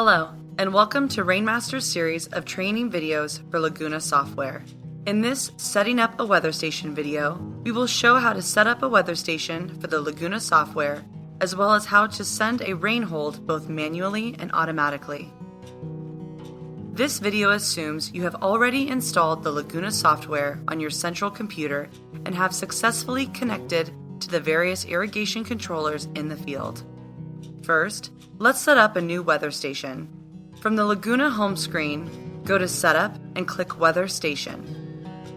Hello, and welcome to Rainmaster's series of training videos for Laguna software. In this Setting Up a Weather Station video, we will show how to set up a weather station for the Laguna software, as well as how to send a rain hold both manually and automatically. This video assumes you have already installed the Laguna software on your central computer and have successfully connected to the various irrigation controllers in the field. First, let's set up a new weather station. From the Laguna home screen, go to Setup and click Weather Station.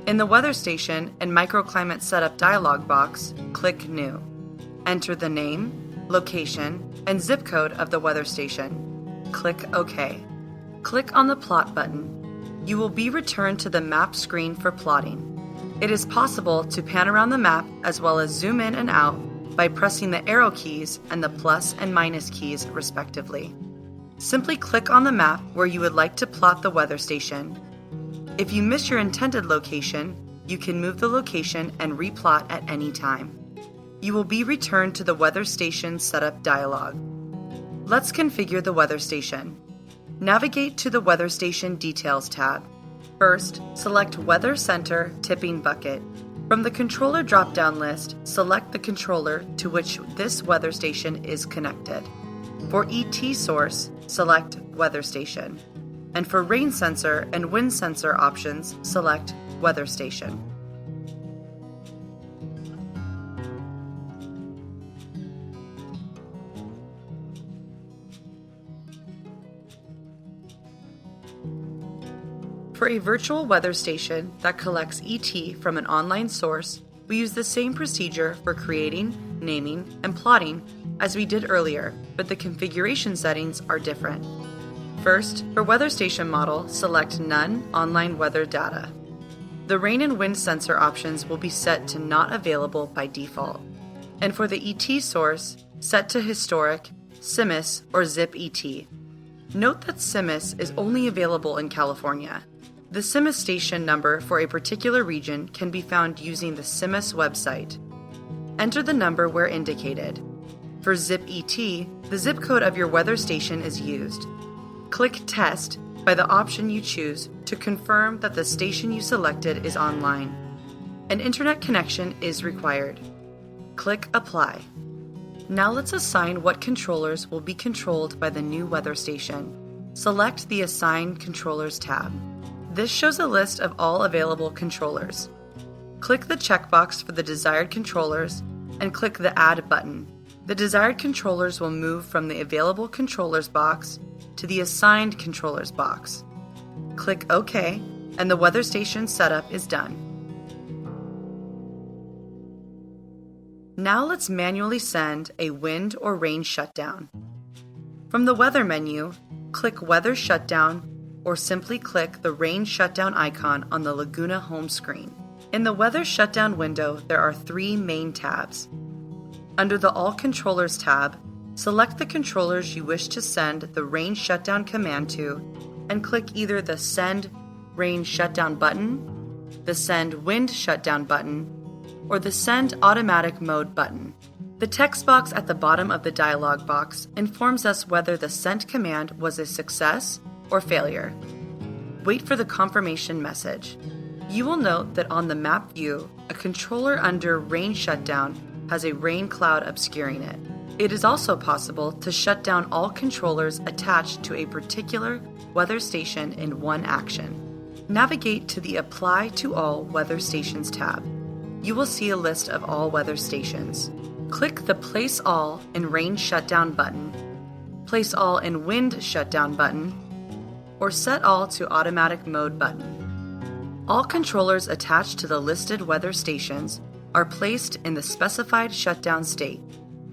In the Weather Station and Microclimate Setup dialog box, click New. Enter the name, location, and zip code of the weather station. Click OK. Click on the Plot button. You will be returned to the map screen for plotting. It is possible to pan around the map as well as zoom in and out by pressing the arrow keys and the plus and minus keys respectively. Simply click on the map where you would like to plot the weather station. If you miss your intended location, you can move the location and replot at any time. You will be returned to the weather station setup dialog. Let's configure the weather station. Navigate to the Weather Station Details tab. First, select Weather Center Tipping Bucket. From the controller drop-down list, select the controller to which this weather station is connected. For ET source, select Weather Station. And for rain sensor and wind sensor options, select Weather Station. For a virtual weather station that collects ET from an online source, we use the same procedure for creating, naming, and plotting as we did earlier, but the configuration settings are different. First, for weather station model, select None Online Weather Data. The rain and wind sensor options will be set to Not Available by default. And for the ET source, set to Historic, CIMIS, or Zip ET. Note that CIMIS is only available in California. The CIMIS station number for a particular region can be found using the CIMIS website. Enter the number where indicated. For Zip ET, the zip code of your weather station is used. Click Test by the option you choose to confirm that the station you selected is online. An internet connection is required. Click Apply. Now let's assign what controllers will be controlled by the new weather station. Select the Assign Controllers tab. This shows a list of all available controllers. Click the checkbox for the desired controllers and click the Add button. The desired controllers will move from the Available Controllers box to the Assigned Controllers box. Click OK, and the weather station setup is done. Now let's manually send a wind or rain shutdown. From the Weather menu, click Weather Shutdown or simply click the rain shutdown icon on the Laguna home screen. In the Weather Shutdown window, there are three main tabs. Under the All Controllers tab, select the controllers you wish to send the rain shutdown command to and click either the Send Rain Shutdown button, the Send Wind Shutdown button, or the Send Automatic Mode button. The text box at the bottom of the dialog box informs us whether the sent command was a success or failure. Wait for the confirmation message. You will note that on the map view, a controller under Rain Shutdown has a rain cloud obscuring it. It is also possible to shut down all controllers attached to a particular weather station in one action. Navigate to the Apply to All Weather Stations tab. You will see a list of all weather stations. Click the Place All in Rain Shutdown button, Place All in Wind Shutdown button, or Set All to Automatic Mode button. All controllers attached to the listed weather stations are placed in the specified shutdown state.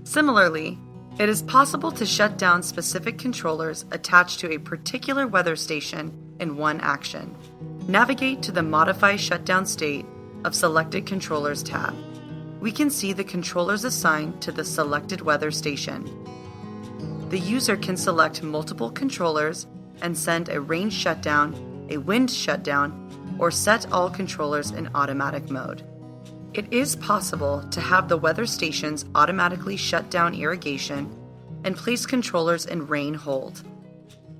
Similarly, it is possible to shut down specific controllers attached to a particular weather station in one action. Navigate to the Modify Shutdown State of Selected Controllers tab. We can see the controllers assigned to the selected weather station. The user can select multiple controllers and send a rain shutdown, a wind shutdown, or set all controllers in automatic mode. It is possible to have the weather stations automatically shut down irrigation and place controllers in rain hold.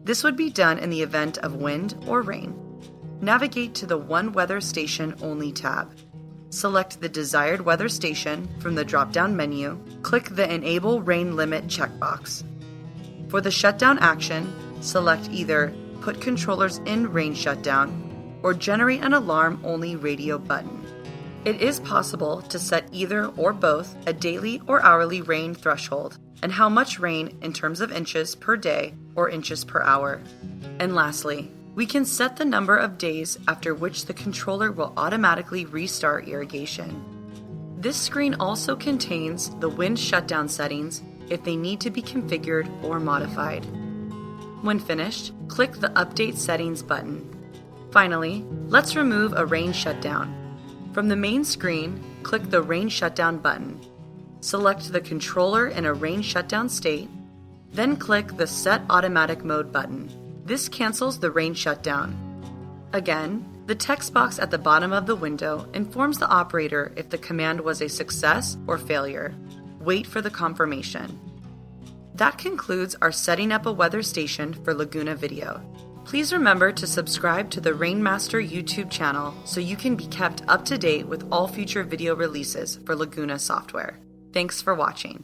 This would be done in the event of wind or rain. Navigate to the One Weather Station Only tab. Select the desired weather station from the drop-down menu. Click the Enable Rain Limit checkbox. For the shutdown action, select either Put Controllers in Rain Shutdown or Generate an Alarm Only radio button. It is possible to set either or both a daily or hourly rain threshold and how much rain in terms of inches per day or inches per hour. And lastly, we can set the number of days after which the controller will automatically restart irrigation. This screen also contains the wind shutdown settings if they need to be configured or modified. When finished, click the Update Settings button. Finally, let's remove a rain shutdown. From the main screen, click the Rain Shutdown button. Select the controller in a rain shutdown state, then click the Set Automatic Mode button. This cancels the rain shutdown. Again, the text box at the bottom of the window informs the operator if the command was a success or failure. Wait for the confirmation. That concludes our Setting Up a Weather Station for Laguna video. Please remember to subscribe to the Rainmaster YouTube channel so you can be kept up to date with all future video releases for Laguna software. Thanks for watching.